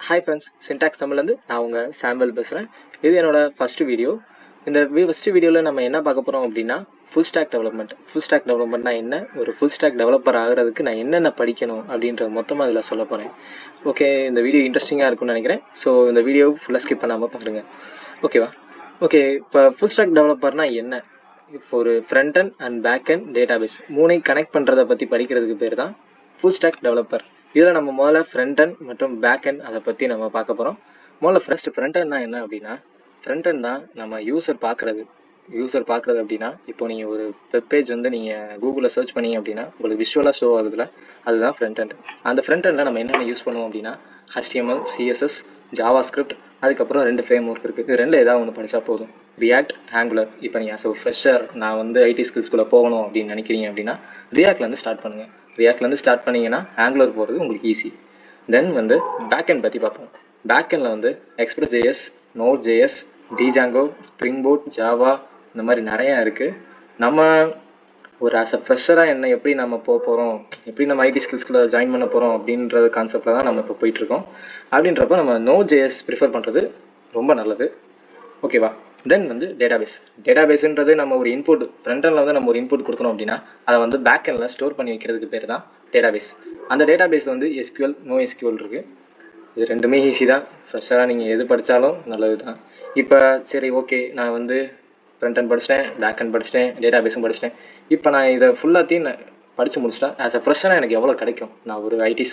Hi friends, syntax தமிழ்லேருந்து நான் உங்கள் சாம்பல் பேசுகிறேன். இது என்னோடய ஃபஸ்ட்டு வீடியோ. இந்த ஃபஸ்ட்டு வீடியோவில் நம்ம என்ன பார்க்க போகிறோம் அப்படின்னா, full stack development. Full stack டெவலப்மெண்ட்னா என்ன, ஒரு ஃபுல் ஸ்டாக் டெவலப்பர் ஆகிறதுக்கு நான் என்னென்ன படிக்கணும் அப்படின்ற மொத்தமாக இதில் சொல்ல போகிறேன். ஓகே, இந்த வீடியோ இன்ட்ரெஸ்டிங்காக இருக்கும்னு நினைக்கிறேன். ஸோ இந்த வீடியோ ஃபுல்லாக ஸ்கிப் பண்ணாமல் பாருங்கள். ஓகேவா? ஓகே, இப்போ ஃபுல் ஸ்டாக் டெவலப்பர்னால் என்ன? இப்போ ஒரு front and and back and database மூணையும் கனெக்ட் பண்ணுறதை பற்றி படிக்கிறதுக்கு பேர் தான் ஃபுல் ஸ்டாக் டெவலப்பர். இதில் நம்ம முதல்ல ஃப்ரண்ட் அண்ட் மற்றும் பேக் அண்ட் அதை பற்றி நம்ம பார்க்க போகிறோம். முதல்ல ஃப்ரண்ட் அண்ட்னா என்ன அப்படின்னா, ஃப்ரண்ட் அண்ட் தான் நம்ம யூசர் பார்க்குறது அப்படின்னா, இப்போ நீங்கள் ஒரு வெப் பேஜ் வந்து நீங்கள் கூகுளில் சர்ச் பண்ணீங்க அப்படின்னா உங்களுக்கு விஷுவலாக ஷோ ஆகுதுல, அதுதான் ஃப்ரண்ட் அண்ட். அந்த ஃப்ரண்ட் அண்டில் நம்ம என்னென்ன யூஸ் பண்ணுவோம் அப்படின்னா, HTML, CSS, JavaScript, அதுக்கப்புறம் 2 ஃப்ரேம் ஒர்க் இருக்குது. இது 2 ஏதாவது ஒன்று படித்தா போதும். React, angular. இப்போ நீங்கள் ஆஸ் ஃப்ரெஷர் நான் வந்து ஐடி ஸ்கில்ஸ்குள்ளே போகணும் அப்படின்னு நினைக்கிறீங்க அப்படின்னா ரியாக்ட்லேருந்து ஸ்டார்ட் பண்ணுங்கள். ரியாக்ட்லேருந்து ஸ்டார்ட் பண்ணிங்கன்னா ஆங்குலர் போகிறது உங்களுக்கு ஈஸி. தென் வந்து பேக்கெண்ட் பற்றி பார்ப்போம். பேக்கெண்டில் வந்து Express.js, Node.js, Django, Spring Boot, Java, இந்த மாதிரி நிறையா இருக்குது. நம்ம ஒரு ஆஸ் ஃப்ரெஷராக என்ன எப்படி நம்ம போகிறோம், எப்படி நம்ம ஐடி ஸ்கில்ஸ்குள்ளே ஜாயின் பண்ண போகிறோம் அப்படின்ற கான்செப்டில் தான் நம்ம இப்போ போயிட்டுருக்கோம். அப்படின்றப்ப நம்ம Node.js ப்ரிஃபர் பண்ணுறது ரொம்ப நல்லது. ஓகேவா? தென் வந்து டேட்டாபேஸ்ன்றது நம்ம ஒரு இன்புட், ஃப்ரண்ட் எண்டில் வந்து நம்ம ஒரு இன்புட் கொடுக்கணும் அப்படின்னா அதை வந்து பேக் எண்டில் ஸ்டோர் பண்ணி வைக்கிறதுக்கு பேர் தான் டேட்டாபேஸ். அந்த டேட்டாபேஸ் வந்து SQL, NoSQL இருக்குது. இது ரெண்டுமே ஈஸி தான். ஃப்ரெஷராக நீங்கள் எது படித்தாலும் நல்லது தான். இப்போ சரி, ஓகே, நான் வந்து ஃப்ரண்ட் எண்ட் படிச்சிட்டேன், பேக் எண்ட் படிச்சிட்டேன், டேட்டாபேஸும் படிச்சிட்டேன். இப்போ நான் இதை ஃபுல்லாத்தையும் படித்து முடிச்சிட்டேன். ஆஸ் ஃப்ரெஷராக எனக்கு எவ்வளோ கிடைக்கும், நான் ஒரு ஐடி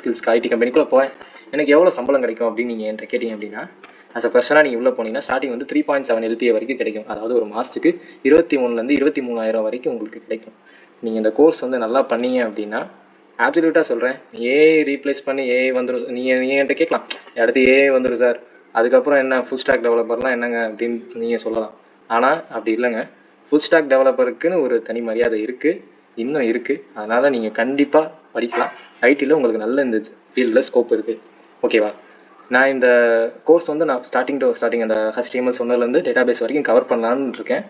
கம்பெனிக்குள்ளே போவேன், எனக்கு எவ்வளோ சம்பளம் கிடைக்கும் அப்படின்னு நீங்கள் என்கிட்ட கேட்டிங்க அப்படின்னா, ஆஸ் ஃப்ரெஷராக நீங்கள் உள்ளே போனீங்கன்னா ஸ்டார்டிங் வந்து 3.7 LPA வரைக்கும் கிடைக்கும். அதாவது ஒரு மாதத்துக்கு 23,000 23,000 வரைக்கும் உங்களுக்கு கிடைக்கும். நீங்கள் இந்த கோர்ஸ் வந்து நல்லா பண்ணீங்க அப்படின்னா, ஆப்சல்யூட்டாக சொல்கிறேன், ஏஐ ரீப்ளேஸ் பண்ணி ஏஐ வந்துடும். நீங்கள் என்கிட்ட கேட்கலாம், அடுத்து ஏஐ வந்துடும் சார், அதுக்கப்புறம் என்ன ஃபுல் ஸ்டாக் டெவலப்பர்லாம் என்னங்க அப்படின்னு நீங்கள் சொல்லலாம். ஆனால் அப்படி இல்லைங்க. ஃபுல் ஸ்டாக் டெவலப்பருக்குன்னு ஒரு தனி மரியாதை இருக்குது, இன்னும் இருக்குது. அதனால் நீங்கள் கண்டிப்பாக படிக்கலாம். ஐடியில் உங்களுக்கு நல்ல இந்த ஃபீல்டில் ஸ்கோப் இருக்குது. ஓகேவா? நான் இந்த கோர்ஸ் வந்து நான் ஸ்டார்டிங் அந்த HTML சொன்னதுலேருந்து டேட்டாபேஸ் வரைக்கும் கவர் பண்ணலான்னு இருக்கேன்.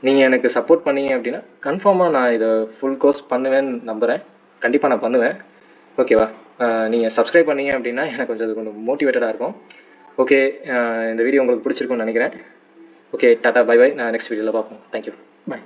நீங்கள் எனக்கு சப்போர்ட் பண்ணீங்க அப்படின்னா கன்ஃபார்மாக நான் இதை ஃபுல் கோர்ஸ் பண்ணுவேன்னு நம்புகிறேன். கண்டிப்பாக நான் பண்ணுவேன். ஓகேவா? நீங்கள் சப்ஸ்கிரைப் பண்ணீங்க அப்படின்னா எனக்கு கொஞ்சம் மோட்டிவேட்டடாக இருக்கும். ஓகே, இந்த வீடியோ உங்களுக்கு பிடிச்சிருக்குன்னு நினைக்கிறேன். ஓகே, டாட்டா, பை பை. நான் நெக்ஸ்ட் வீடியோவில் பார்ப்போம். Thank you, by.